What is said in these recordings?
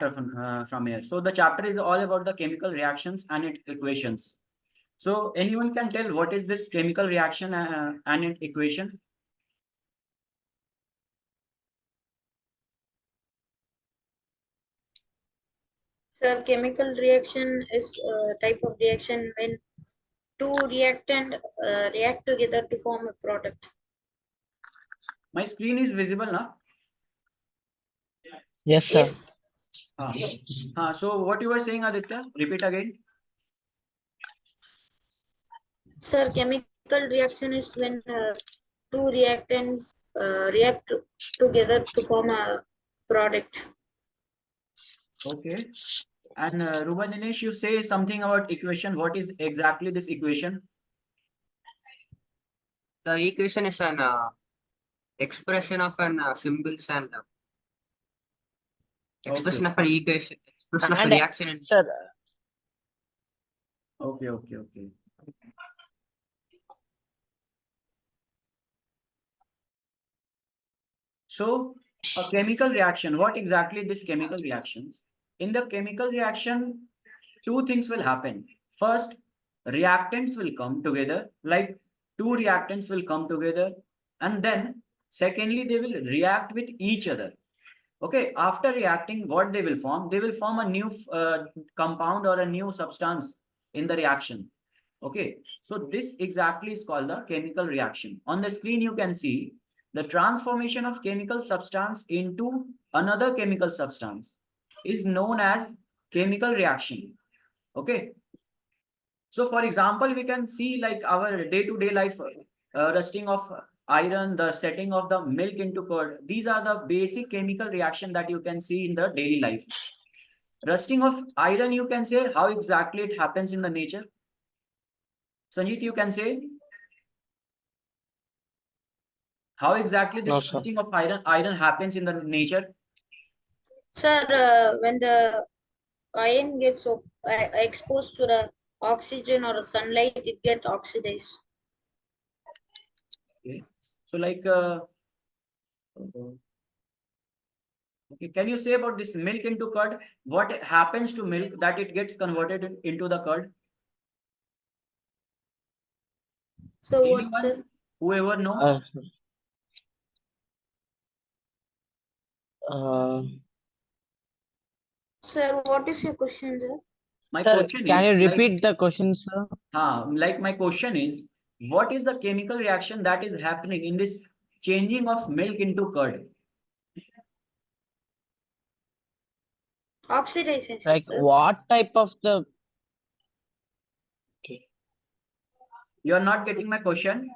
from here. So the chapter is all about the chemical reactions and its equations. So anyone can tell what is this chemical reaction and its equation? Sir, chemical reaction is a type of reaction when two reactant react together to form a product. My screen is visible now. Yes, sir. Yes. So what you were saying, Aditya? Repeat again. Sir, chemical reaction is when two reactant react together to form a product. Okay. And Ruba Dinesh, you say something about equation. What is exactly this equation? The equation is an expression of an symbols and expression of an equation, expression of a And reaction in sir, Okay, okay, okay. So a chemical reaction, what exactly this chemical reactions? In the chemical reaction, two things will happen. First, reactants will come together, like two reactants will come together, and then secondly, they will react with each other. Okay, after reacting, what they will form? They will form a new compound or a new substance in the reaction. Okay, so this exactly is called the chemical reaction. On the screen, you can see the transformation of chemical substance into another chemical substance is known as chemical reaction. Okay, so for example, we can see like our day-to-day life, rusting of iron, the setting of the milk into curd. These are the basic chemical reaction that you can see in the daily life. Rusting of iron, you can say how exactly it happens in the nature. Sanjeet, you can say how exactly no, this sir. rusting of iron happens in the nature. Sir, when the iron gets exposed to the oxygen or sunlight, it gets oxidized. Okay. So like, okay, can you say about this milk into curd? What happens to milk that it gets converted into the curd? So what, Anyone? sir? Whoever know? Sir. Uh, Sir, what is your question, sir? My sir, question can is you like, repeat the question, sir? like my question is, what is the chemical reaction that is happening in this changing of milk into curd? Oxidation, Like sir. what type of the? Okay. You are not getting my question.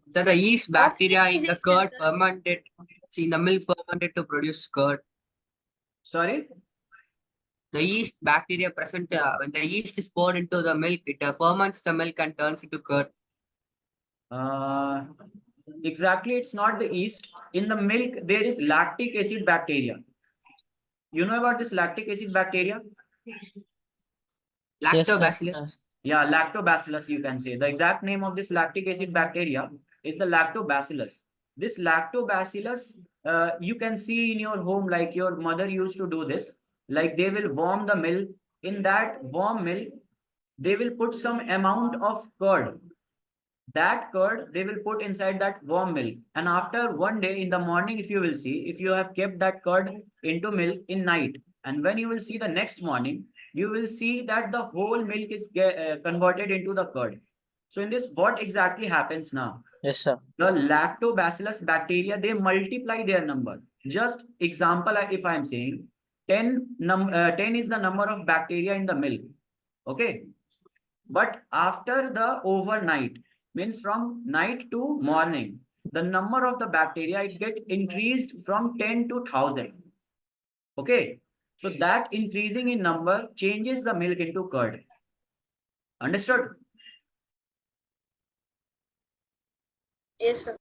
so the yeast bacteria in the Oxidization, curd sir. fermented, see in the milk fermented to produce curd. Sorry. The yeast bacteria present when the yeast is poured into the milk, it ferments the milk and turns into curd. Uh, exactly, it's not the yeast. In the milk, there is lactic acid bacteria. You know about this lactic acid bacteria? Yes, sir. Lactobacillus. Yeah, lactobacillus, you can say. The exact name of this lactic acid bacteria is the lactobacillus. This lactobacillus, you can see in your home, like your mother used to do this. Like they will warm the milk. In that warm milk, they will put some amount of curd. That curd they will put inside that warm milk. And after one day in the morning, if you will see, if you have kept that curd into milk in night, and when you will see the next morning, you will see that the whole milk is converted into the curd. So in this, what exactly happens now? Yes, sir. The lactobacillus bacteria, they multiply their number. Just example, if I am saying 10 is the number of bacteria in the milk. Okay. But after the overnight, means from night to morning, the number of the bacteria it get increased from 10 to 1000. Okay. So that increasing in number changes the milk into curd. Understood? Yes, sir.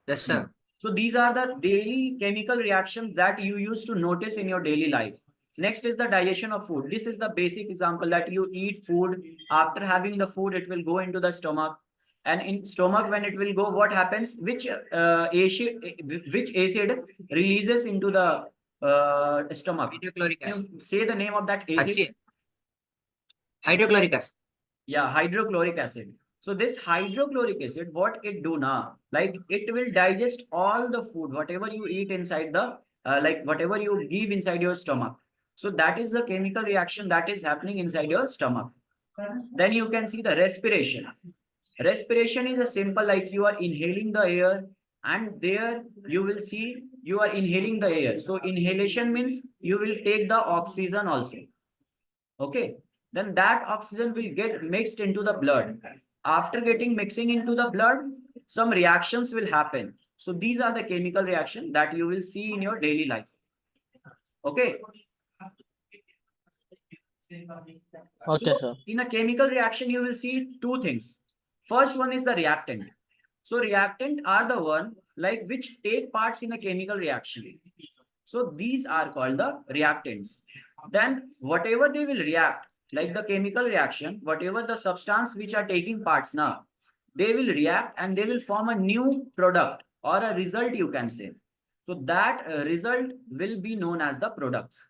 Yes, sir. So these are the daily chemical reactions that you used to notice in your daily life. Next is the digestion of food. This is the basic example that you eat food. After having the food, it will go into the stomach. And in stomach, when it will go, what happens? Which acid releases into the stomach. Hydrochloric Can acid. you say the name of that acid? HCl. Hydrochloric acid. Yeah, hydrochloric acid. So this hydrochloric acid, what it do now? Like it will digest all the food, whatever you eat inside the, like whatever you give inside your stomach. So that is the chemical reaction that is happening inside your stomach. Then you can see the respiration. Respiration is a simple, like you are inhaling the air, and there you will see you are inhaling the air. So inhalation means you will take the oxygen also. Okay, then that oxygen will get mixed into the blood. After getting mixing into the blood, some reactions will happen. So these are the chemical reaction that you will see in your daily life. Okay. Okay, So sir. in a chemical reaction, you will see two things. First one is the reactant. So reactant are the one like which take parts in a chemical reaction. So these are called the reactants. Then whatever they will react, like the chemical reaction, whatever the substance which are taking parts now, they will react and they will form a new product or a result, you can say. So that result will be known as the products.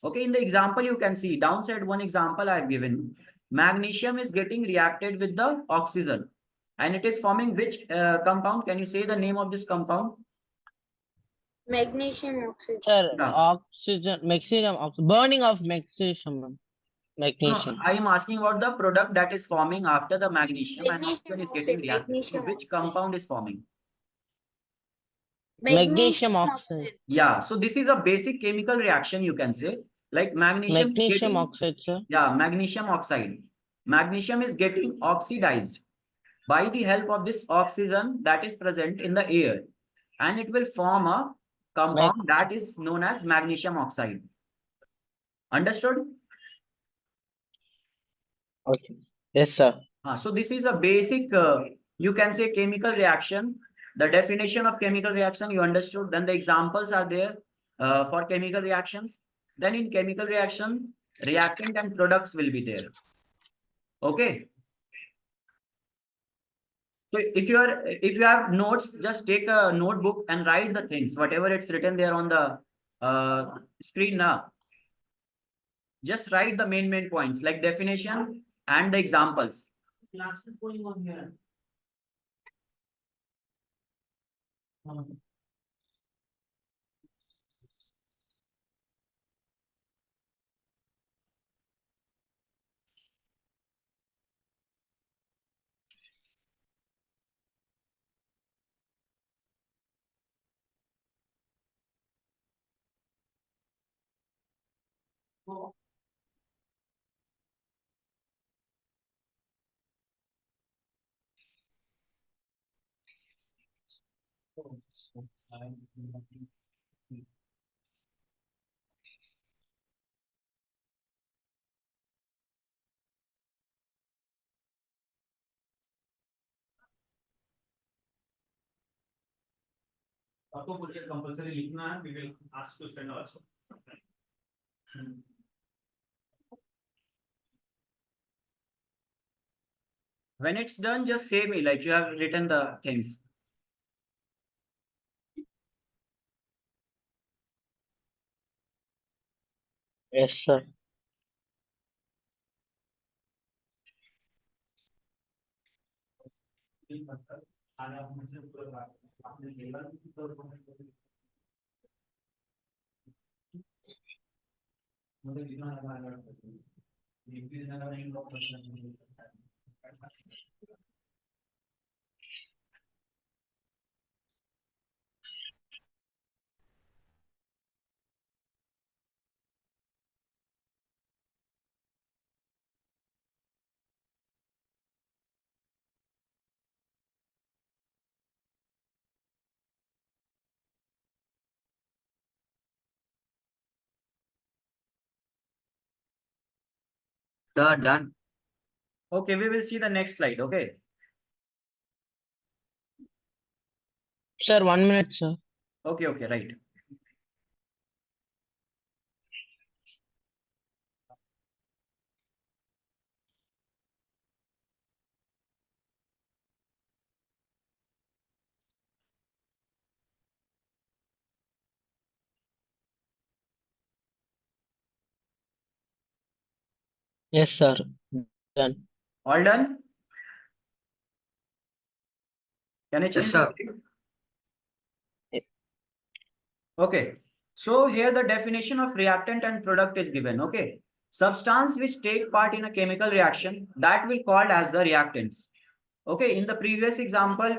Okay, in the example you can see downside one example I have given. Magnesium is getting reacted with the oxygen and it is forming which compound? Can you say the name of this compound? Magnesium oxide. Sir, Yeah. oxygen, burning of magnesium. No, Magnesium. I am asking about the product that is forming after the magnesium and Magnesium oxygen is oxide, getting reacted. So magnesium which oxide. compound is forming? Magnesium oxide. Yeah, so this is a basic chemical reaction, you can say. Like magnesium is Magnesium getting, oxide, sir. yeah, magnesium oxide. Magnesium is getting oxidized by the help of this oxygen that is present in the air, and it will form a compound that is known as magnesium oxide. Understood? Okay. Yes, sir. So this is a basic, you can say chemical reaction. The definition of chemical reaction you understood. Then the examples are there for chemical reactions. Then in chemical reaction, reactant and products will be there. Okay. So if you have notes, just take a notebook and write the things, whatever it's written there on the screen now. Just write the main points like definition and the examples. Class is going on here. आपको कुछ compulsory लिखना है, we will ask to send also. When it's done, just say me like you have written the things. Yes, sir. Sir, done. Okay, we will see the next slide. Okay. Sir, 1 minute, sir. Okay, right. Yes, sir. Done. All done? Can I change Yes, the sir. screen? Yeah. Okay. So here the definition of reactant and product is given. Okay. Substance which take part in a chemical reaction that will called as the reactants. Okay. In the previous example,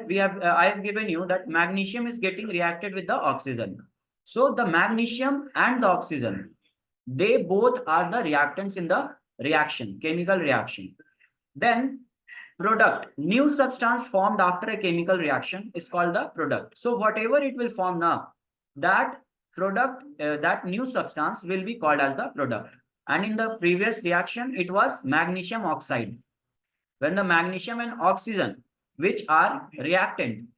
I have given you that magnesium is getting reacted with the oxygen. So the magnesium and the oxygen, they both are the reactants in the reaction, chemical reaction. Then product, new substance formed after a chemical reaction is called the product. So whatever it will form now, that product, that new substance will be called as the product. And in the previous reaction, it was magnesium oxide. When the magnesium and oxygen, which are reactant,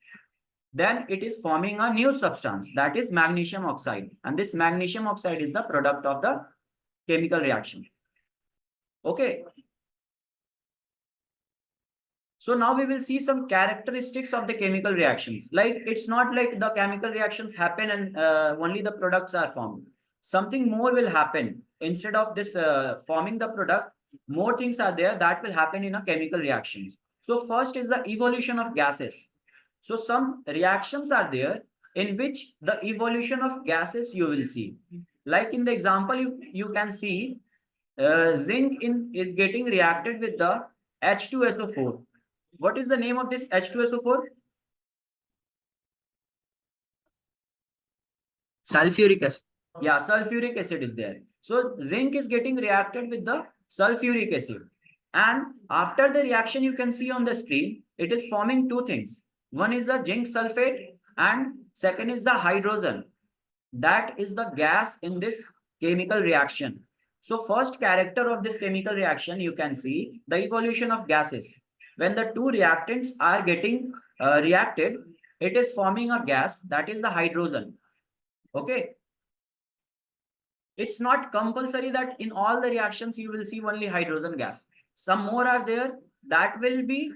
then it is forming a new substance, that is magnesium oxide. And this magnesium oxide is the product of the chemical reaction. Okay. So now we will see some characteristics of the chemical reactions. Like it's not like the chemical reactions happen and only the products are formed. Something more will happen. Instead of this forming the product, more things are there that will happen in a chemical reactions. So first is the evolution of gases. So some reactions are there in which the evolution of gases you will see. Like in the example, you can see zinc is getting reacted with the H2SO4. What is the name of this H2SO4? Sulfuric acid. Yeah, sulfuric acid is there. So zinc is getting reacted with the sulfuric acid. And after the reaction, you can see on the screen, it is forming two things. One is the zinc sulfate and second is the hydrogen. That is the gas in this chemical reaction. So first character of this chemical reaction, you can see the evolution of gases. When the two reactants are getting reacted, it is forming a gas, that is the hydrogen. Okay. It's not compulsory that in all the reactions you will see only hydrogen gas. Some more are there that will be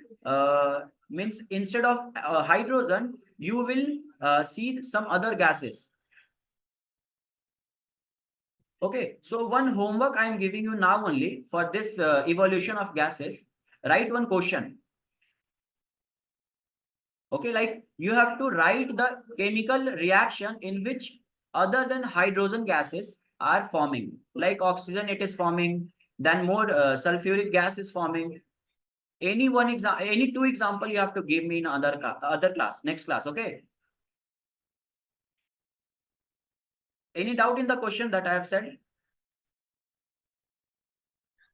means instead of hydrogen, you will see some other gases. Okay, so one homework I am giving you now only for this evolution of gases. Write one question. Okay, like you have to write the chemical reaction in which other than hydrogen gases are forming. Like oxygen, it is forming. Then more sulfuric gas is forming. Any one example, any two example you have to give me in other class, next class. Okay. Any doubt in the question that I have said?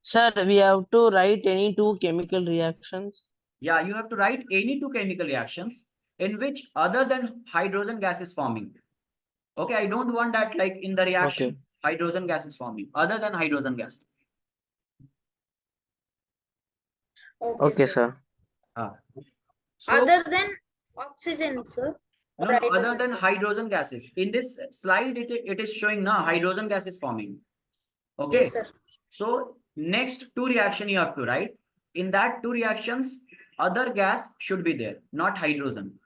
Sir, we have to write any two chemical reactions. Yeah, you have to write any two chemical reactions in which other than hydrogen gas is forming. Okay, I don't want that like in the reaction, Okay. hydrogen gas is forming, other than hydrogen gas. Okay, sir. So, Other than oxygen, sir. no, Or no, other hydrogen. than hydrogen gases. In this slide, it is showing now hydrogen gas is forming. Okay. Yes, sir. So next two reaction you have to write. In that two reactions, other gas should be there, not hydrogen.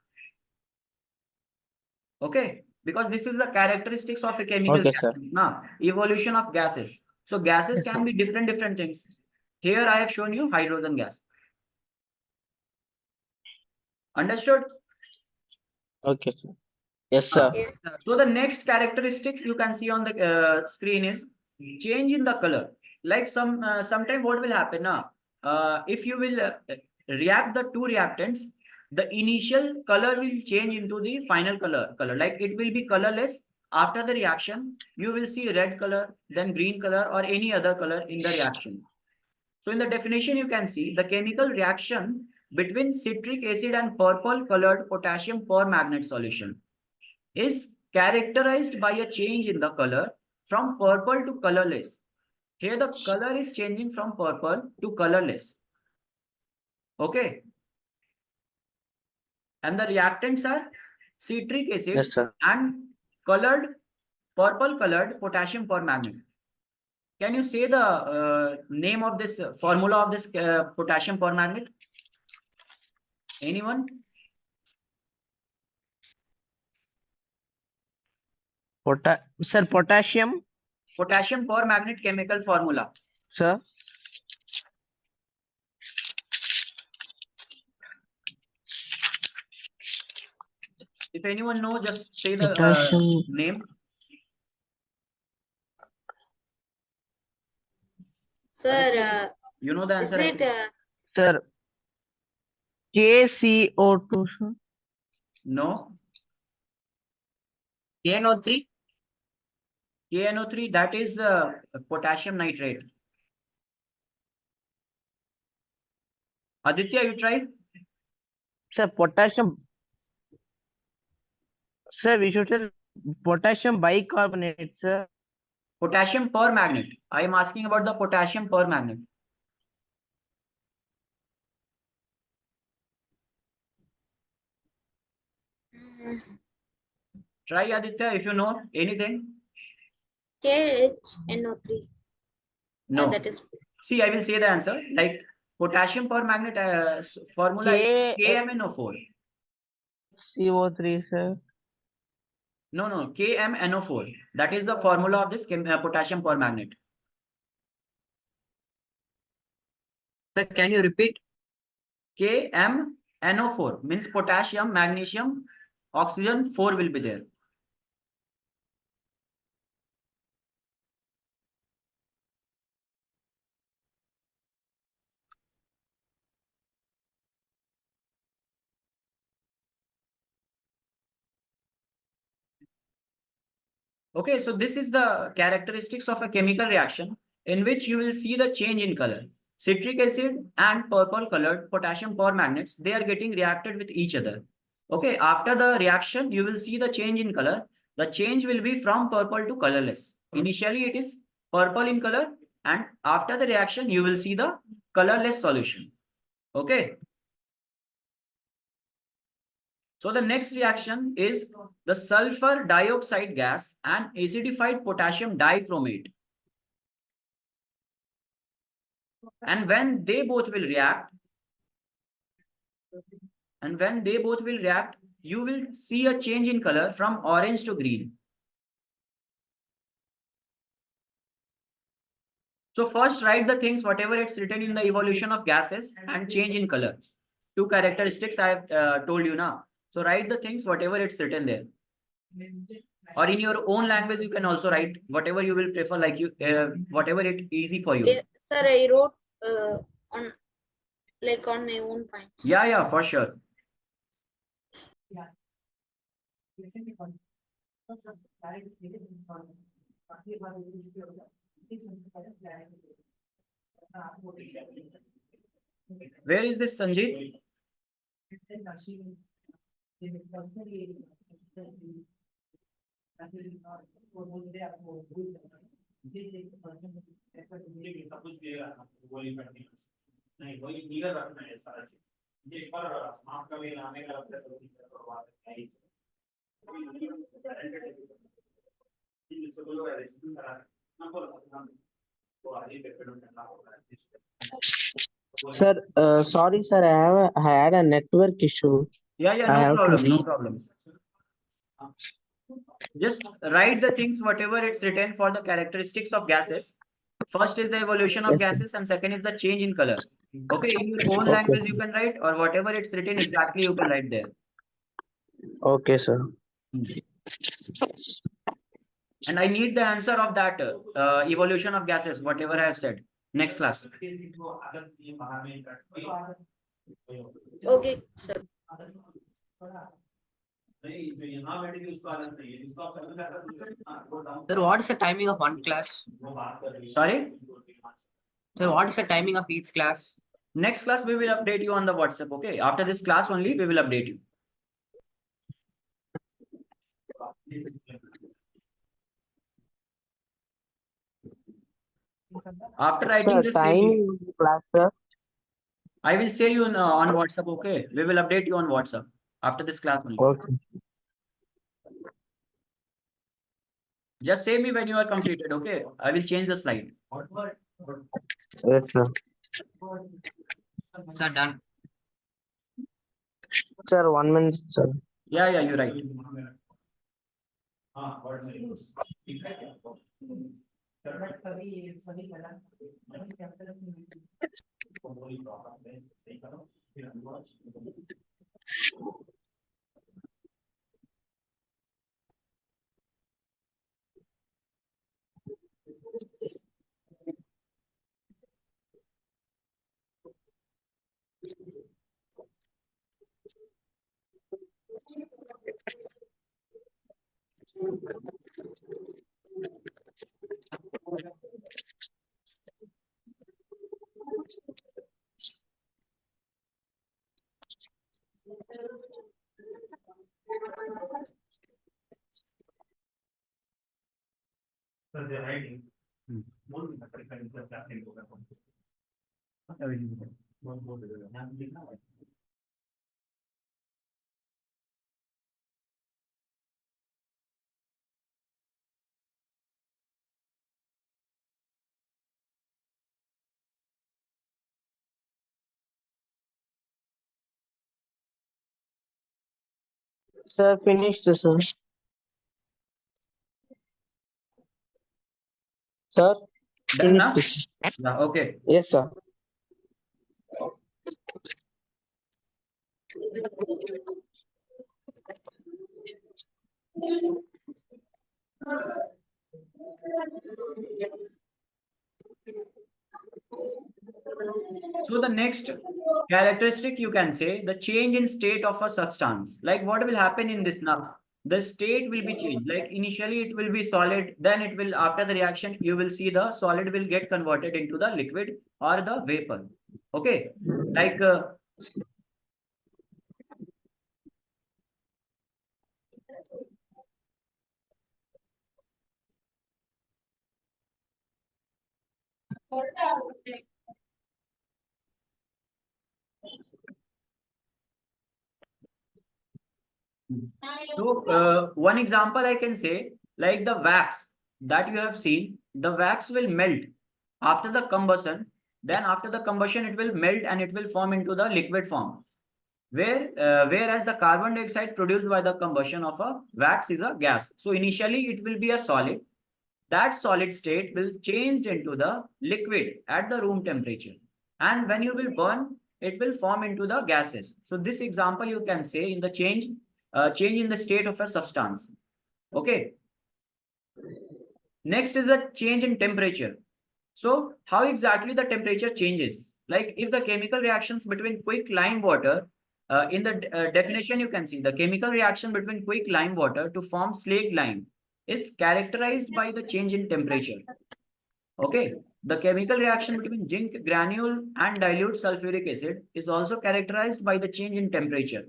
Okay, because this is the characteristics of a chemical Okay, sir. reaction. Now, evolution of gases. So gases Yes, can sir. be different things. Here I have shown you hydrogen gas. Understood? Okay, sir. Yes, sir. Yes. So the next characteristics you can see on the screen is change in the color. Like sometime what will happen now? If you will react the two reactants, the initial color will change into the final color. Like it will be colorless. After the reaction, you will see red color, then green color, or any other color in the reaction. So in the definition, you can see the chemical reaction between citric acid and purple colored potassium permanganate solution is characterized by a change in the color from purple to colorless. Here the color is changing from purple to colorless. Okay. And the reactants are citric acid Yes, sir. and purple colored potassium permanganate. Can you say the name of this formula of this potassium permanganate? Anyone? Sir, potassium, Potassium permanganate chemical formula. sir. If anyone know, just say the Potassium. name. Sir, You know the is answer. I it think. Sir, KCO2, sir. No. KNO3? KNO3, that is potassium nitrate. Aditya, you try. Sir, potassium. Sir, we should tell potassium bicarbonate, sir. Potassium permanganate. I am asking about the potassium permanganate. Try, Aditya, if you know anything. KHNO3? No. That is See, I will say the answer. Like potassium permanganate formula is KMNO4. CO3, sir. No, KMNO4. That is the formula of this potassium permanganate. Sir, can you repeat? KMNO4 means potassium, magnesium, oxygen, 4 will be there. Okay, so this is the characteristics of a chemical reaction in which you will see the change in color. Citric acid and purple colored potassium permanganates, they are getting reacted with each other. Okay, after the reaction, you will see the change in color. The change will be from purple to colorless. Initially, it is purple in color, and after the reaction, you will see the colorless solution. Okay. So the next reaction is the sulfur dioxide gas and acidified potassium dichromate. And when they both will react, you will see a change in color from orange to green. So first write the things, whatever it's written in the evolution of gases and change in color. Two characteristics I have told you now. So write the things, whatever it's written there. Or in your own language, you can also write whatever you will prefer, like you, whatever it easy for you. sir, I wrote on my own point. Yeah, for sure. Where is this Sanjeev? नहीं वही nigger रखना है सारा चीज ये एक बार माफ का भी आने का लगता है तो करवा सकते हैं ये सब लोग रजिस्ट्रेशन करा ना बोल तो आगे पेमेंट करना होगा Sir, sorry, sir. I had a network issue. Yeah, I have to no leave. problem. Just write the things, whatever it's written for the characteristics of gases. First is the evolution of Yes, sir. gases, and second is the change in color. Okay, in your own Okay. language you can write, or whatever it's written exactly you can write there. Okay, sir. And I need the answer of that evolution of gases, whatever I have said. Next class. Okay, sir. Sir, what is the timing of one class? Sorry? Sir, what is the timing of each class? Next class we will update you on the WhatsApp. Okay, after this class only we will update you. After writing Sir, this, say me. timing of the class, sir. I will say you on WhatsApp. Okay, we will update you on WhatsApp after this class only. Okay. Just say me when you are completed. Okay, I will change the slide. Yes, sir. Sir, done. Sir, 1 minute, sir. Yeah, you're right. plus acid होगा Sir, finished, sir. Sir, Done now? finished. Yeah, okay. Yes, sir. So the next characteristic you can say the change in state of a substance. Like what will happen in this now? The state will be changed. Like initially it will be solid, then it will after the reaction you will see the solid will get converted into the liquid or the vapor. Okay, like so one example I can say like the wax that you have seen, the wax will melt after the combustion. Then after the combustion, it will melt and it will form into the liquid form. Whereas the carbon dioxide produced by the combustion of a wax is a gas. So initially it will be a solid. That solid state will change into the liquid at the room temperature. And when you will burn, it will form into the gases. So this example you can say in the change in the state of a substance. Okay. Next is the change in temperature. So how exactly the temperature changes? Like if the chemical reactions between quick lime water, in the definition you can see the chemical reaction between quick lime water to form slaked lime is characterized by the change in temperature. Okay. The chemical reaction between zinc granule and dilute sulfuric acid is also characterized by the change in temperature.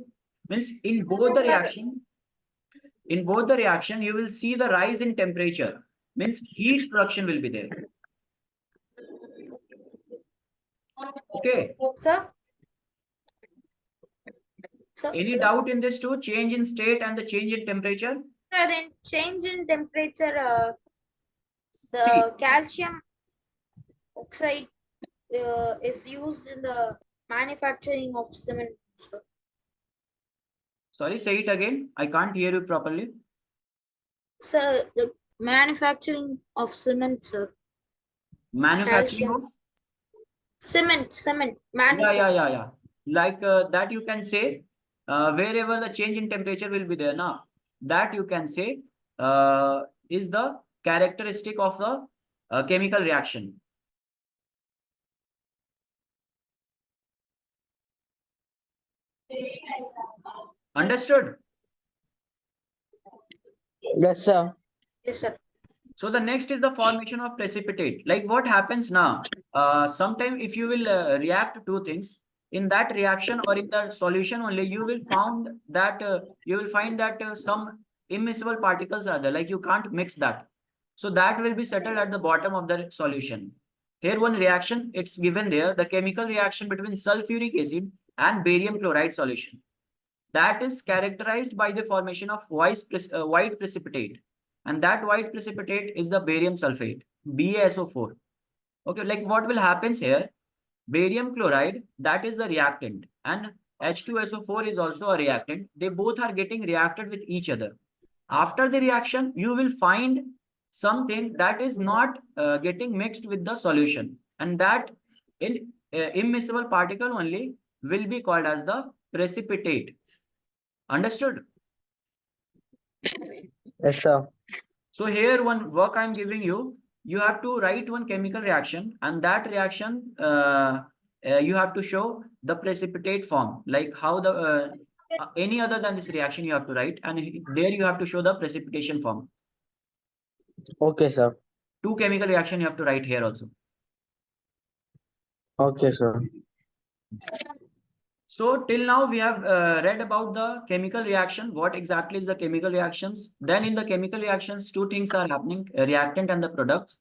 Means in both the reaction, you will see the rise in temperature. Means heat production will be there. Okay. Sir? Sir, Any doubt in this too? Change in state and the change in temperature? sir, in change in temperature, the See. calcium oxide is used in the manufacturing of cement. Sir. Sorry, say it again. I can't hear you properly. Sir, the manufacturing of cement, sir. Manufacturing Calcium. of? Cement. Yeah. Like that you can say wherever the change in temperature will be there now. That you can say is the characteristic of the chemical reaction. Understood? Yes, sir. Yes, sir. So the next is the formation of precipitate. Like what happens now? Sometime if you will react two things in that reaction or in the solution only, you will find that some immiscible particles are there. Like you can't mix that. So that will be settled at the bottom of the solution. Here one reaction, it's given there, the chemical reaction between sulfuric acid and barium chloride solution. That is characterized by the formation of white precipitate. And that white precipitate is the barium sulfate, BaSO4. Okay, like what will happen here? Barium chloride, that is the reactant, and H2SO4 is also a reactant. They both are getting reacted with each other. After the reaction, you will find something that is not getting mixed with the solution, and that immiscible particle only will be called as the precipitate. Understood? Yes, sir. So here one work I'm giving you, you have to write one chemical reaction, and that reaction you have to show the precipitate form, like how the any other than this reaction you have to write, and there you have to show the precipitation form. Okay, sir. Two chemical reaction you have to write here also. Okay, sir. So till now we have read about the chemical reaction, what exactly is the chemical reactions. Then in the chemical reactions, two things are happening, reactant and the products.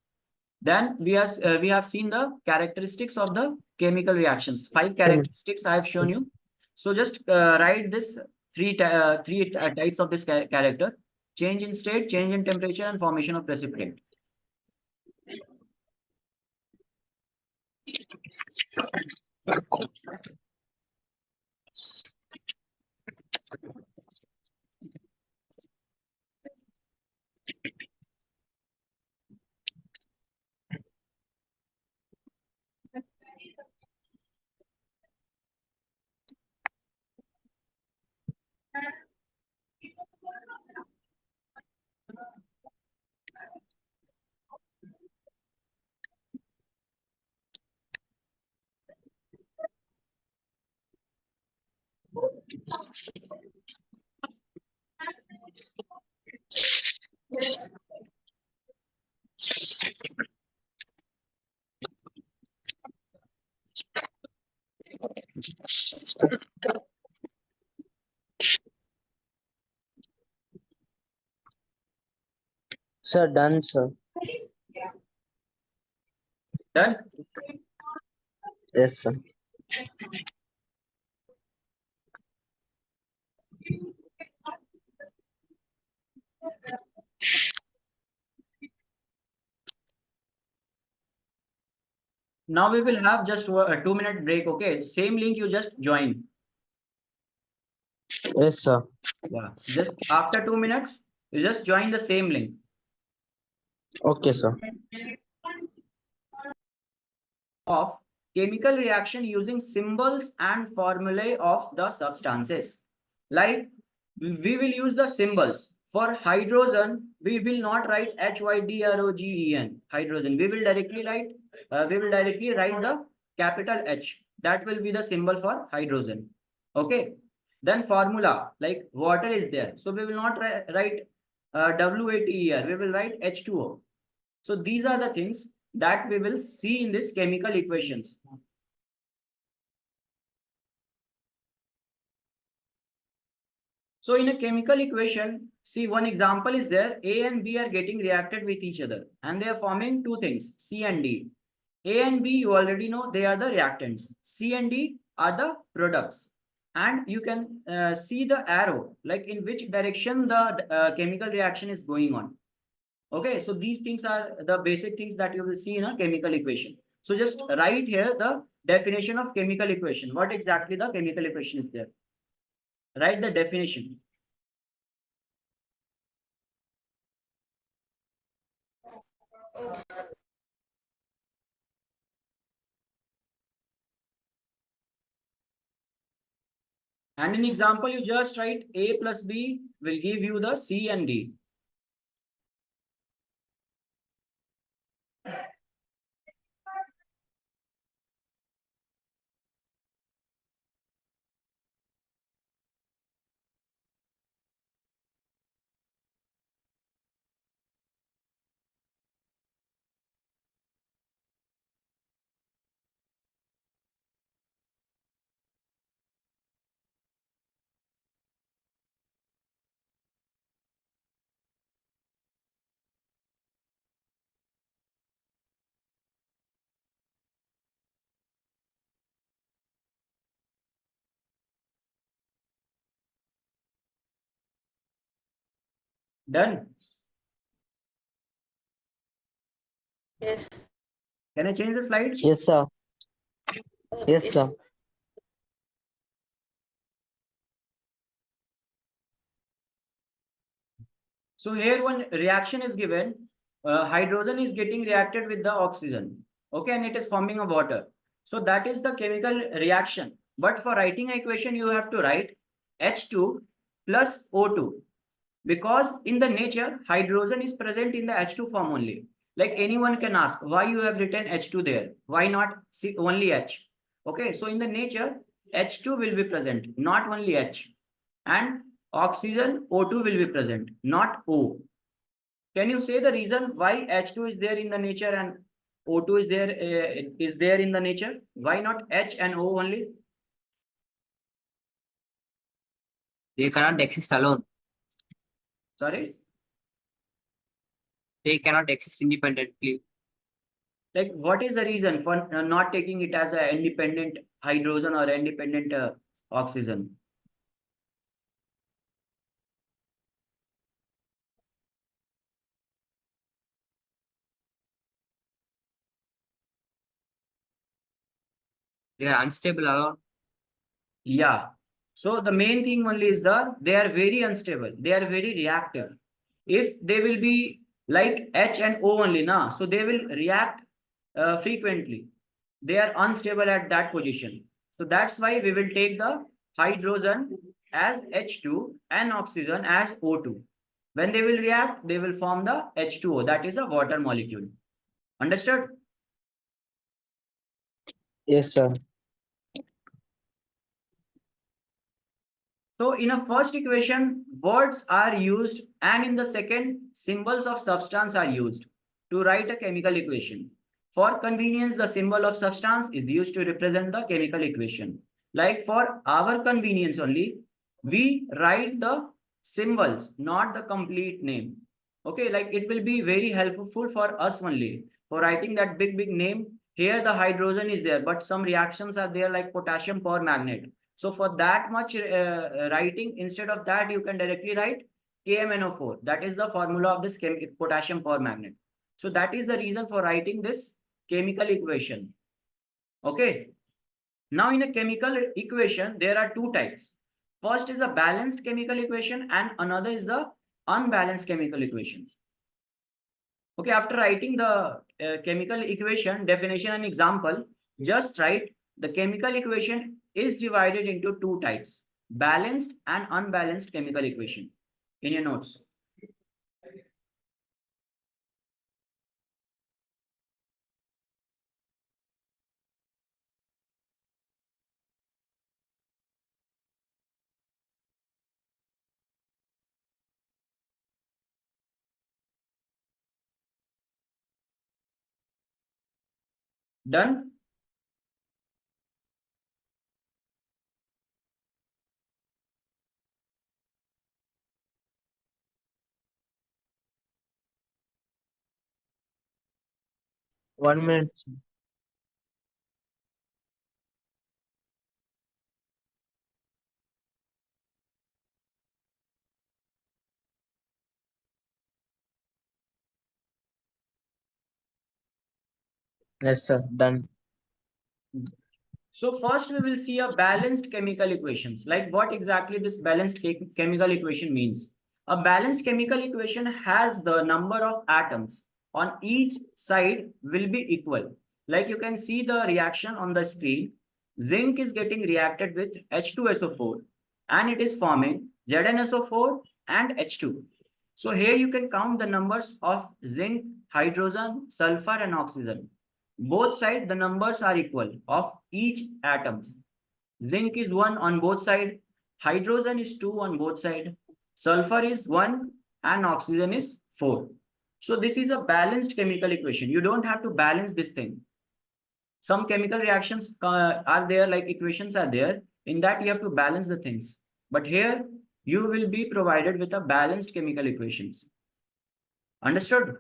Then we have seen the characteristics of the chemical reactions. 5 characteristics I have shown you. So just write this three types of this character: change in state, change in temperature, and formation of precipitate. Sir, done, sir. Done. Yes, sir. Now we will have just a 2-minute break. Okay, same link you just join. Yes, sir. Yeah, just after 2 minutes, you just join the same link. Okay, sir. Of chemical reaction using symbols and formulae of the substances. Like we will use the symbols. For hydrogen, we will not write HYDROGEN, hydrogen. We will directly write the capital H. That will be the symbol for hydrogen. Okay. Then formula, like water is there. So we will not write W8ER. We will write H2O. So these are the things that we will see in this chemical equations. So in a chemical equation, see, one example is there. A and B are getting reacted with each other and they are forming two things, C and D. A and B, you already know, they are the reactants. C and D are the products. And you can see the arrow, like in which direction the chemical reaction is going on. Okay, so these things are the basic things that you will see in a chemical equation. So just write here the definition of chemical equation. What exactly the chemical equation is there? Write the definition. And in example, you just write A plus B will give you the C and D. Done. Yes. Can I change the slide? Yes, sir. Yes, sir. So here one reaction is given. Hydrogen is getting reacted with the oxygen. Okay, and it is forming a water. So that is the chemical reaction. But for writing an equation, you have to write H2 plus O2. Because in the nature, hydrogen is present in the H2 form only. Like anyone can ask, why you have written H2 there? Why not only H? Okay, so in the nature, H2 will be present, not only H. And oxygen, O2 will be present, not O. Can you say the reason why H2 is there in the nature and O2 is there in the nature? Why not H and O only? They cannot exist alone. Sorry? They cannot exist independently. Like, what is the reason for not taking it as an independent hydrogen or independent oxygen? They are unstable alone. Yeah. So the main thing only is they are very unstable. They are very reactive. If they will be like H and O only, na, so they will react frequently. They are unstable at that position. So that's why we will take the hydrogen as H2 and oxygen as O2. When they will react, they will form the H2O, that is a water molecule. Understood? Yes, sir. So in a first equation, words are used, and in the second, symbols of substance are used to write a chemical equation. For convenience, the symbol of substance is used to represent the chemical equation. Like for our convenience only, we write the symbols, not the complete name. Okay, like it will be very helpful for us only for writing that big name. Here the hydrogen is there, but some reactions are there like potassium permanganate. So for that much writing, instead of that, you can directly write KMNO4. That is the formula of this potassium permanganate. So that is the reason for writing this chemical equation. Okay. Now in a chemical equation, there are two types. First is a balanced chemical equation and another is the unbalanced chemical equations. Okay, after writing the chemical equation, definition and example, just write the chemical equation is divided into two types, balanced and unbalanced chemical equation in your notes. Done? One minute, sir. Yes, sir. Done. So first we will see a balanced chemical equations, like what exactly this balanced chemical equation means. A balanced chemical equation has the number of atoms on each side will be equal. Like you can see the reaction on the screen. Zinc is getting reacted with H2SO4 and it is forming ZnSO4 and H2. So here you can count the numbers of zinc, hydrogen, sulfur and oxygen. Both sides, the numbers are equal of each atoms. Zinc is 1 on both sides, hydrogen is 2 on both sides, sulfur is 1 and oxygen is 4. So this is a balanced chemical equation. You don't have to balance this thing. Some chemical reactions are there, like equations are there. In that you have to balance the things. But here you will be provided with a balanced chemical equations. Understood?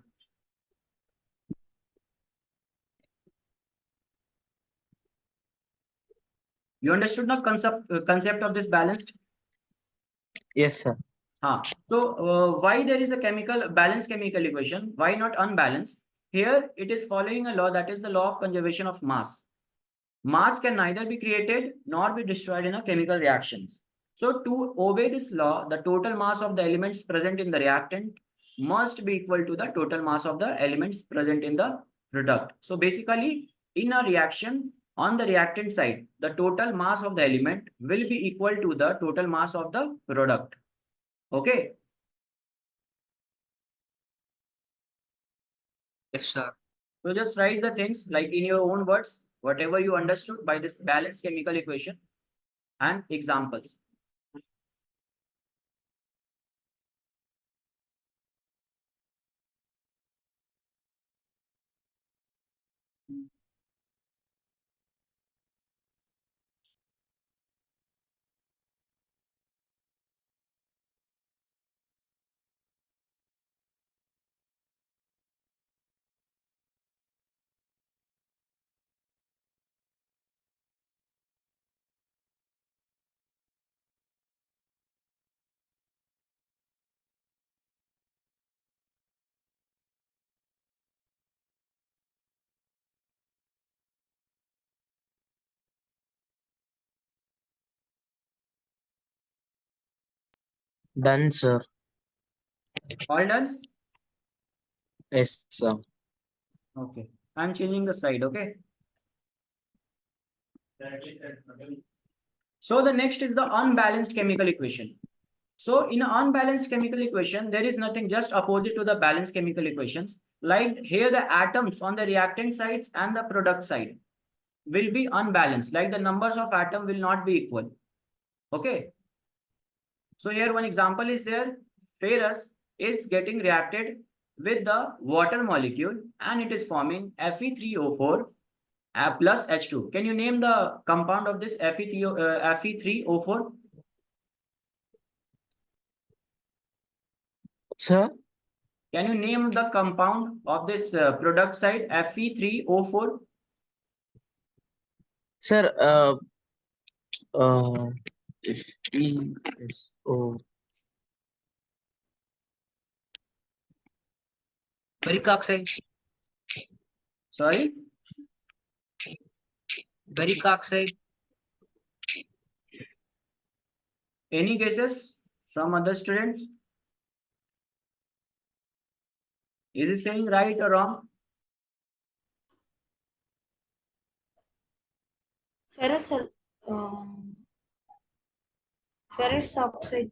You understood the concept of this balanced? Yes, sir. So why there is a balanced chemical equation? Why not unbalanced? Here it is following a law, that is the law of conservation of mass. Mass can neither be created nor be destroyed in a chemical reactions. So to obey this law, the total mass of the elements present in the reactant must be equal to the total mass of the elements present in the product. So basically, in a reaction, on the reactant side, the total mass of the element will be equal to the total mass of the product. Okay. Yes, sir. So just write the things like in your own words, whatever you understood by this balanced chemical equation and examples. Done, sir. All done? Yes, sir. Okay. I'm changing the slide, okay? Directly said, Madam. So the next is the unbalanced chemical equation. So in an unbalanced chemical equation, there is nothing just opposite to the balanced chemical equations. Like here, the atoms on the reactant sides and the product side will be unbalanced. Like the numbers of atom will not be equal. Okay. So here one example is there. Ferrous is getting reacted with the water molecule and it is forming Fe3O4 plus H2. Can you name the compound of this Fe3O4? Sir, Can you name the compound of this product side Fe3O4? sir, ESO. Baric oxide. Sorry, Baric oxide. any guesses from other students? Is it saying right or wrong? Ferrous, um, ferrous oxide.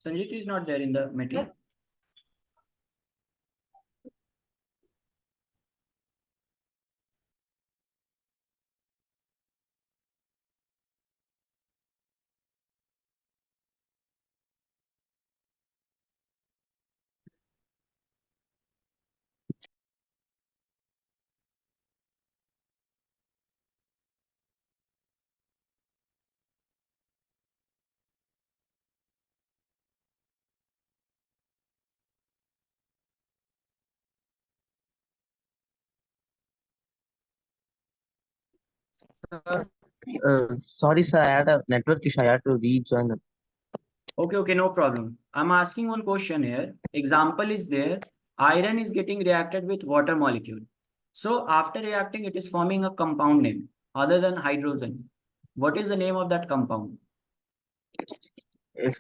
Sanjit is not there in the meeting. Sorry, sir, I had a network issue. I had to rejoin the. Okay, no problem. I'm asking one question here. Example is there. Iron is getting reacted with water molecule. So after reacting, it is forming a compound name other than hydrogen. What is the name of that compound? If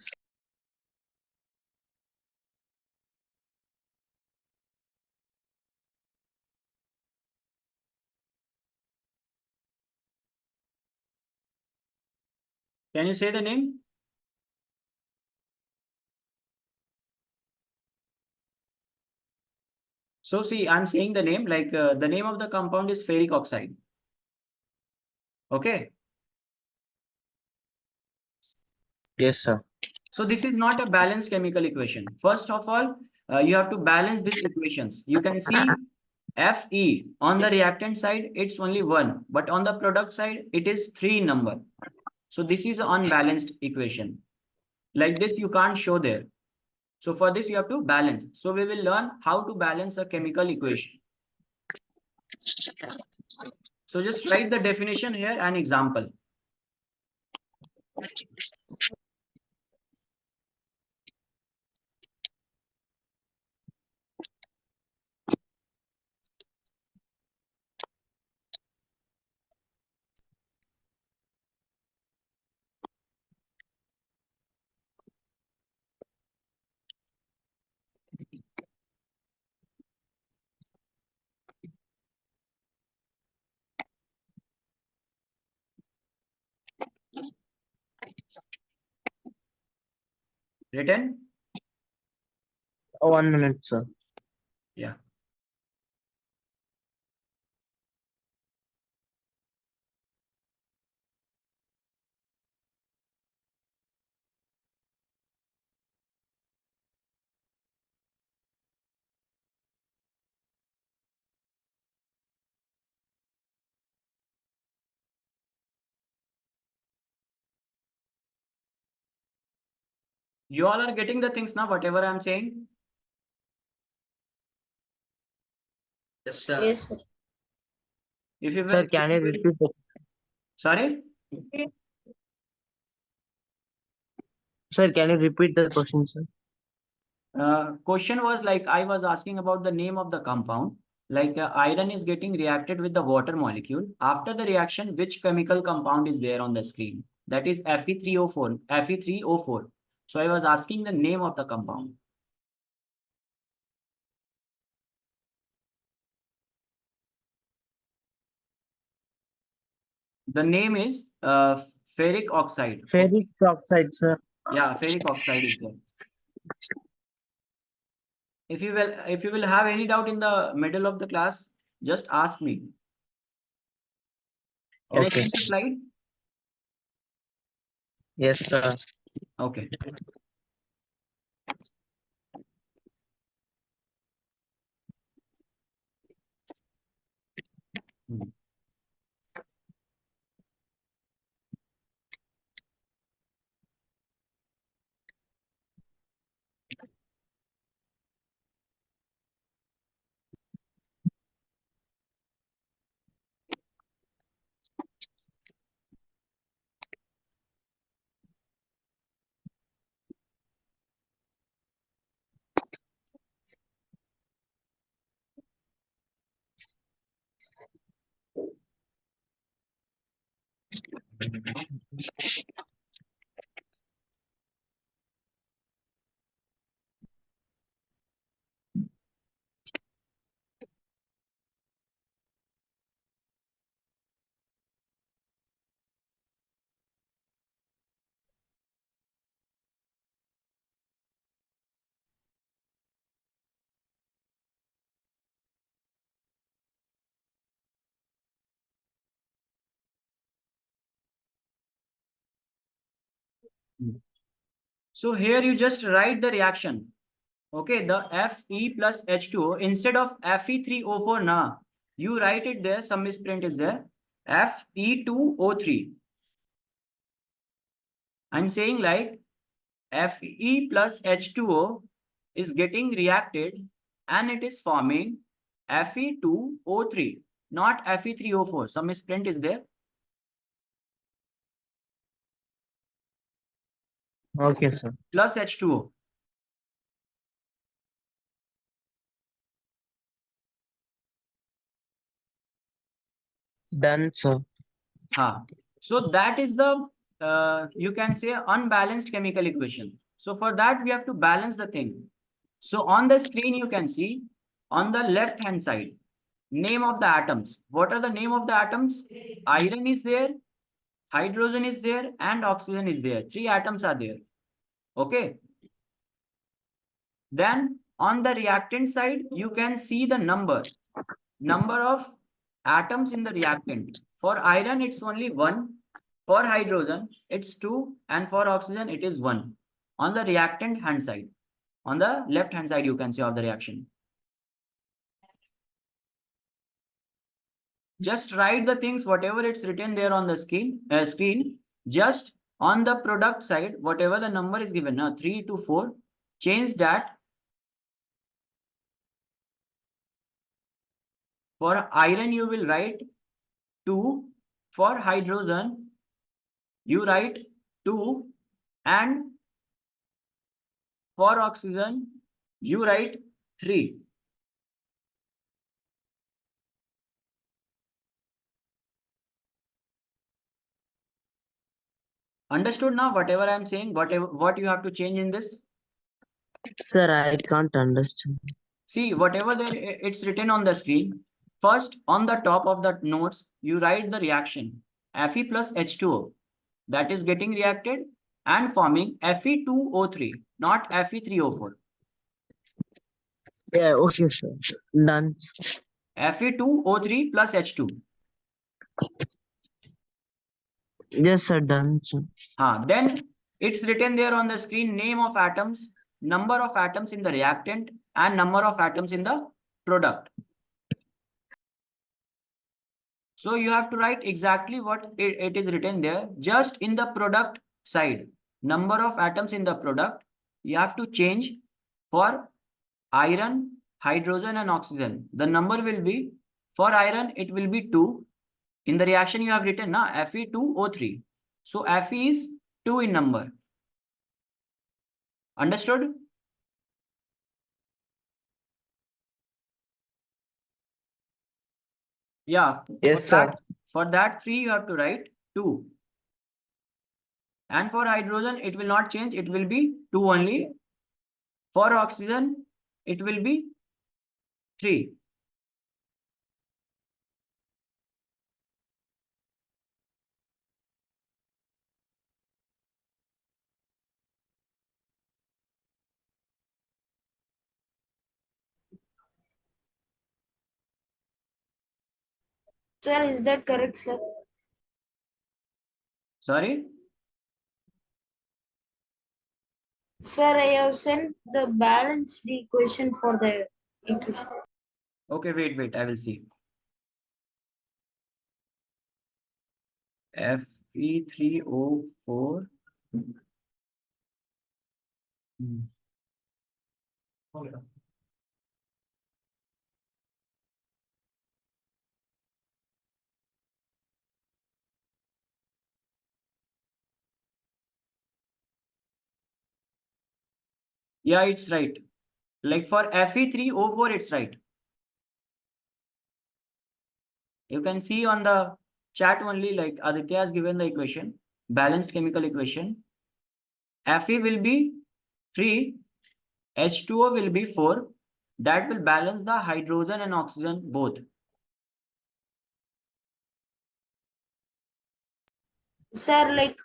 Can you say the name? So see, I'm saying the name like the name of the compound is ferric oxide. Okay. yes, sir. So this is not a balanced chemical equation. First of all, you have to balance these equations. You can see Fe on the reactant side, it's only 1, but on the product side, it is 3 in number. So this is an unbalanced equation. Like this, you can't show there. So for this, you have to balance. So we will learn how to balance a chemical equation. So just write the definition here and example. Written? 1 minute, sir. Yeah. You all are getting the things now, whatever I'm saying? Yes, sir. Yes, sir. If you Sir, can you repeat the, Sorry? sir, can you repeat the question, sir? Question was like I was asking about the name of the compound. Like iron is getting reacted with the water molecule. After the reaction, which chemical compound is there on the screen? That is Fe3O4, Fe3O4. So I was asking the name of the compound. The name is ferric oxide. Ferric oxide, sir. Yeah, ferric oxide is there. If you will have any doubt in the middle of the class, just ask me. Can I Okay. see the slide? Yes, sir. Okay. Hmm. So here you just write the reaction. Okay, the Fe plus H2O instead of Fe3O4 na, you write it there, some misprint is there. Fe2O3. I'm saying like Fe plus H2O is getting reacted and it is forming Fe2O3, not Fe3O4. Some misprint is there. Okay, sir. Plus H2O. Done, sir. So that is the you can say unbalanced chemical equation. So for that we have to balance the thing. So on the screen you can see on the left hand side name of the atoms. What are the name of the atoms? Iron is there, hydrogen is there, and oxygen is there. 3 atoms are there. Okay. Then on the reactant side you can see the number of atoms in the reactant. For iron, it's only 1. For hydrogen, it's 2. And for oxygen, it is 1. On the reactant hand side. On the left hand side, you can see of the reaction. Just write the things, whatever it's written there on the screen. Just on the product side, whatever the number is given, 3 to 4, change that. For iron, you will write 2. For hydrogen, you write 2, and for oxygen you write 3. Understood now whatever I am saying, what you have to change in this? Sir, I can't understand. See, whatever there it's written on the screen, first on the top of the notes you write the reaction Fe plus H2O that is getting reacted and forming Fe2O3, not Fe3O4. Yeah, okay, sir. Done. Fe2O3 plus H2. Yes, sir. Done, sir. Then it's written there on the screen name of atoms, number of atoms in the reactant, and number of atoms in the product. So you have to write exactly what it is written there. Just in the product side, number of atoms in the product, you have to change for iron, hydrogen, and oxygen. The number will be, for iron, it will be 2. In the reaction, you have written Fe2O3. So Fe is 2 in number. Understood? Yeah. Yes, sir. For that 3, you have to write 2. And for hydrogen, it will not change. It will be 2 only. For oxygen, it will be 3. Sir, is that correct, sir? Sorry? Sir, I have sent the balanced equation for the equation. Okay, wait, I will see. Fe3O4. Okay. Yeah, it's right. Like for Fe3O4, it's right. You can see on the chat only, like Aditya has given the equation, balanced chemical equation. Fe will be 3, H2O will be 4. That will balance the hydrogen and oxygen both. Sir, like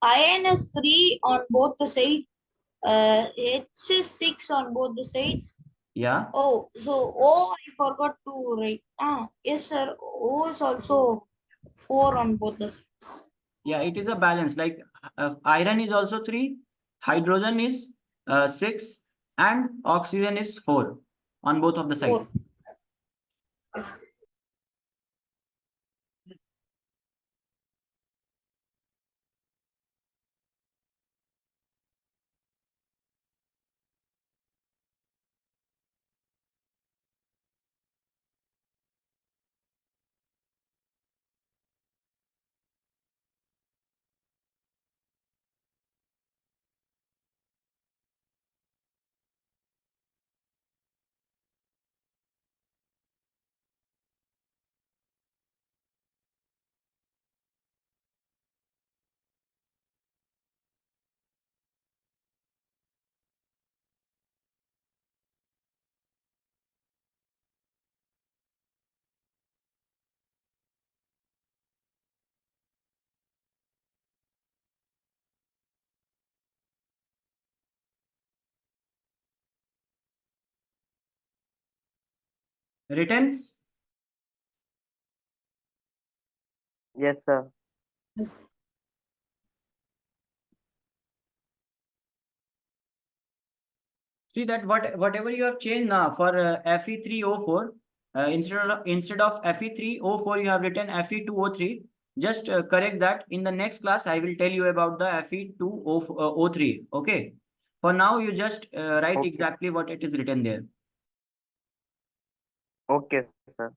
iron is 3 on both the sides. H is 6 on both the sides. Yeah. Oh, so O I forgot to write. Yes, sir. O is also 4 on both the sides. Yeah, it is a balance. Like iron is also 3, hydrogen is 6, and oxygen is 4 on both of the sides. 4. Written? Yes, sir. Yes. See that whatever you have changed now for Fe3O4, instead of Fe3O4, you have written Fe2O3. Just correct that. In the next class, I will tell you about the Fe2O3. Okay. For now, you just write Okay. exactly what it is written there. Okay, sir.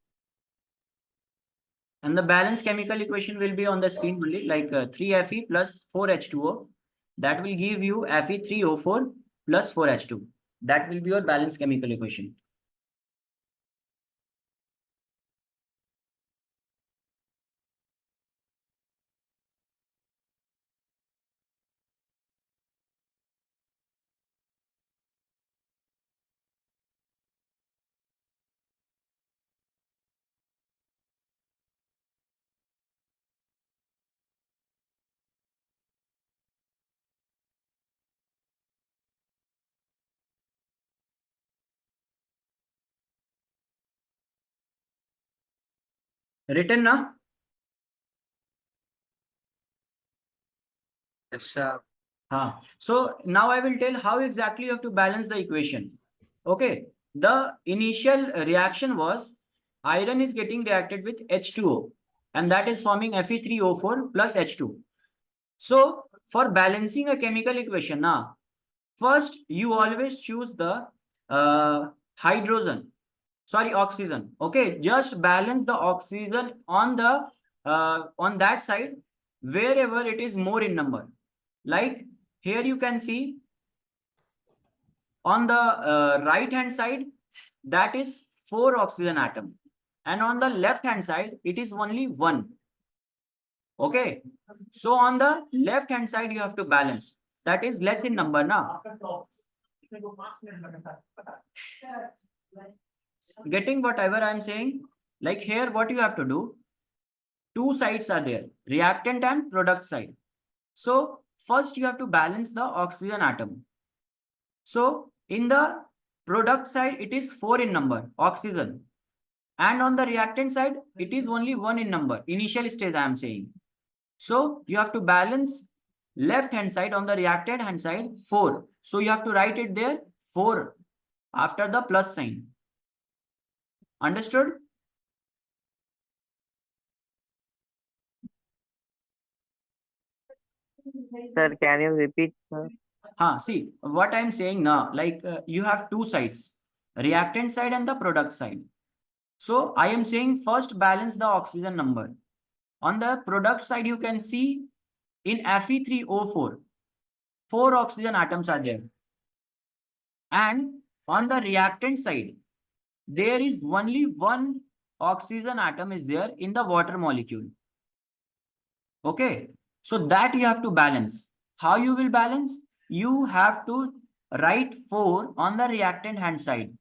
And the balanced chemical equation will be on the screen only, like 3Fe plus 4H2O. That will give you Fe3O4 plus 4H2. That will be your balanced chemical equation. Written now? Yes, sir. So now I will tell how exactly you have to balance the equation. Okay. The initial reaction was iron is getting reacted with H2O, and that is forming Fe3O4 plus H2. So for balancing a chemical equation, now first you always choose the oxygen. Okay, just balance the oxygen on the on that side wherever it is more in number. Like here you can see on the right hand side, that is 4 oxygen atom, and on the left hand side, it is only 1. Okay. So on the left hand side, you have to balance. That is less in number now. Getting whatever I'm saying? Like here, what you have to do? Two sides are there, reactant and product side. So first you have to balance the oxygen atom. So in the product side, it is 4 in number, oxygen. And on the reactant side, it is only 1 in number, initial stage I am saying. So you have to balance left hand side, on the reactant hand side 4. So you have to write it there 4 after the plus sign. Understood? Sir, can you repeat, sir? See what I'm saying now, like you have two sides, reactant side and the product side. So I am saying first balance the oxygen number. On the product side, you can see in Fe3O4, 4 oxygen atoms are there. And on the reactant side, there is only 1 oxygen atom is there in the water molecule. Okay, so that you have to balance. How you will balance? You have to write 4 on the reactant hand side.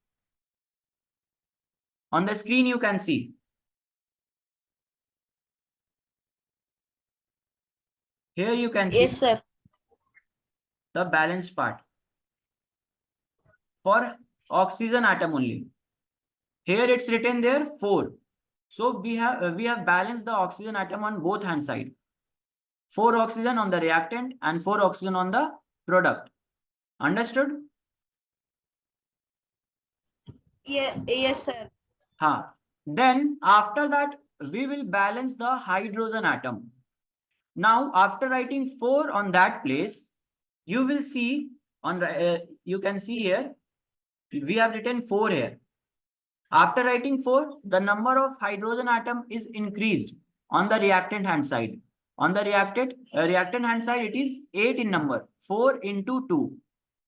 On the screen, you can see. Here you can see Yes, sir. the balanced part for oxygen atom only. Here it's written there 4. So we have balanced the oxygen atom on both hand side. 4 oxygen on the reactant and 4 oxygen on the product. Understood? Yeah, yes, sir. Then after that, we will balance the hydrogen atom. Now, after writing 4 on that place, you will see on you can see here, we have written 4 here. After writing 4, the number of hydrogen atom is increased on the reactant hand side. On the reactant hand side, it is 8 in number. 4 into 2,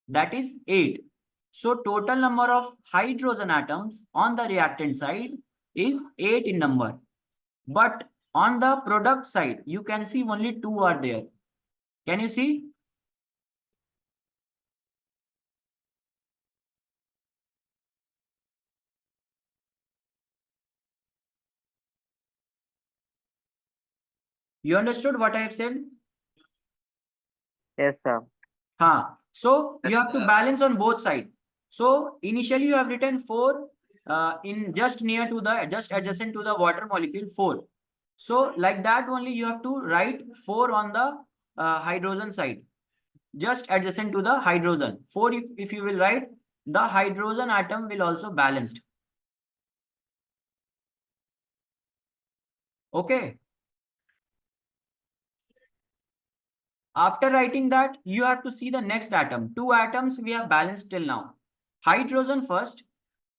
that is 8. So total number of hydrogen atoms on the reactant side is 8 in number. But on the product side, you can see only 2 are there. Can you see? You understood what I have said? Yes, sir. So you Yes, have to sir. balance on both sides. So initially you have written 4 in just near to the, just adjacent to the water molecule 4. So like that only you have to write 4 on the hydrogen side, just adjacent to the hydrogen. 4 if you will write, the hydrogen atom will also balanced. Okay. After writing that, you have to see the next atom. 2 atoms we have balanced till now. Hydrogen first,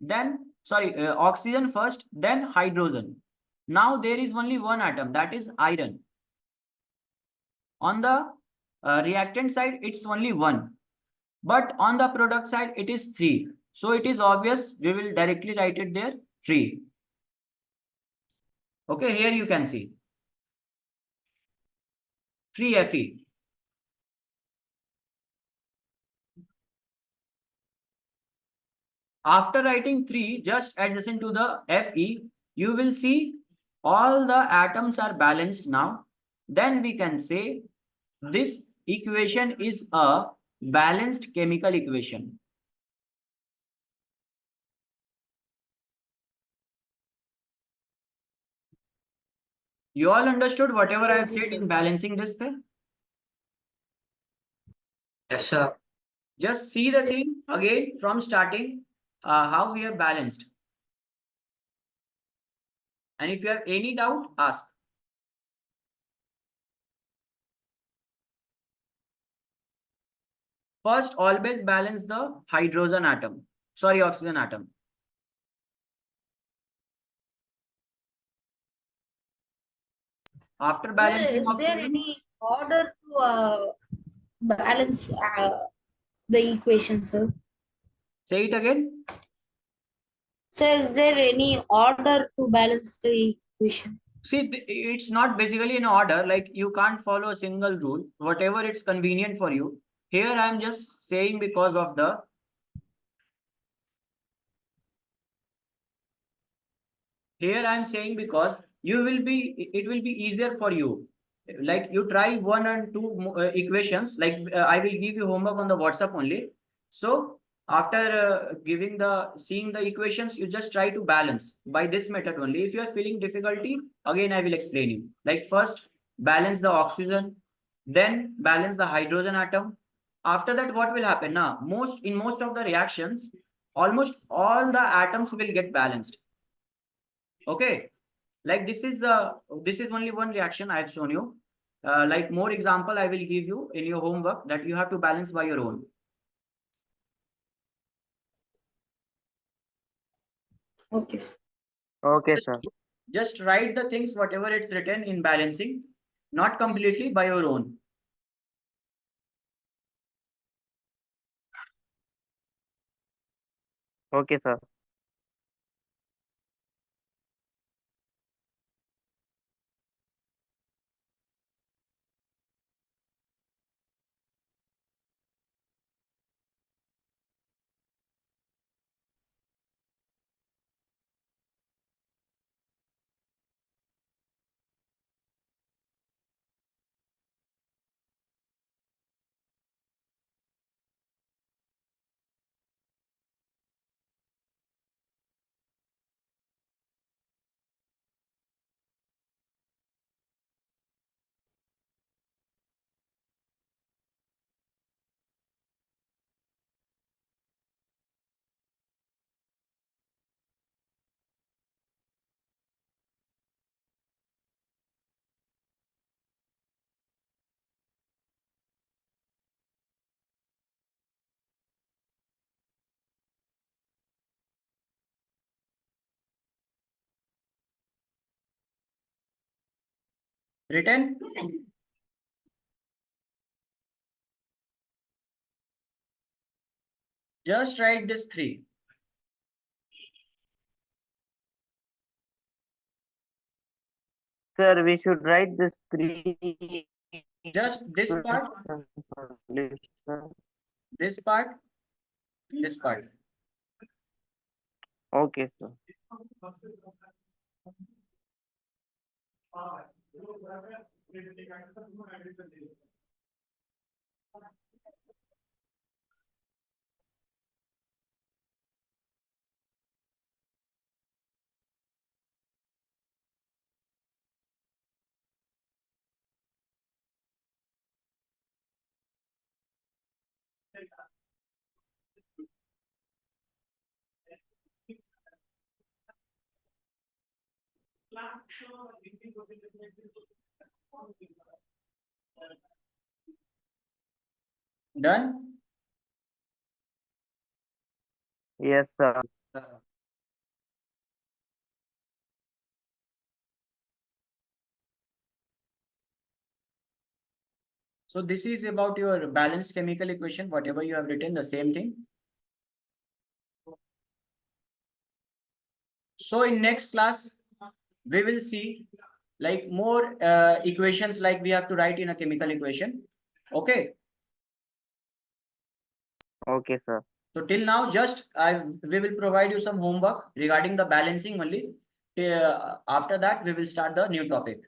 then oxygen first, then hydrogen. Now there is only 1 atom, that is iron. On the reactant side, it's only 1. But on the product side, it is 3. So it is obvious, we will directly write it there, 3. Okay, here you can see 3 Fe. After writing 3 just adjacent to the Fe, you will see all the atoms are balanced now. Then we can say this equation is a balanced chemical equation. You all understood whatever I have said in balancing this thing? Yes, sir. Just see the thing again from starting, how we have balanced. And if you have any doubt, ask. First, always balance the hydrogen atom. Sorry, oxygen atom. After Sir, balancing is there oxygen, any order to balance the equation, sir? say it again. Sir, is there any order to balance the equation? See, it's not basically in order, like you can't follow a single rule, whatever it's convenient for you. Here I'm just saying because of the here I'm saying because it will be easier for you. Like you try one and two equations, like I will give you homework on the WhatsApp only. So after seeing the equations, you just try to balance by this method only. If you are feeling difficulty, again I will explain you. Like first balance the oxygen, then balance the hydrogen atom. After that, what will happen now? In most of the reactions, almost all the atoms will get balanced. Okay, like this is only one reaction I have shown you. Like more example I will give you in your homework that you have to balance by your own. Okay. Okay, sir. Just write the things whatever it's written in balancing, not completely by your own. Okay, sir. Written? Just write this three. Sir, we should write this three. Just this part, this part, this part. Okay, sir. Done? Yes, sir. So this is about your balanced chemical equation, whatever you have written, the same thing. So in next class, we will see like more equations like we have to write in a chemical equation. Okay. Okay, sir. So till now, we will provide you some homework regarding the balancing only. After that, we will start the new topic.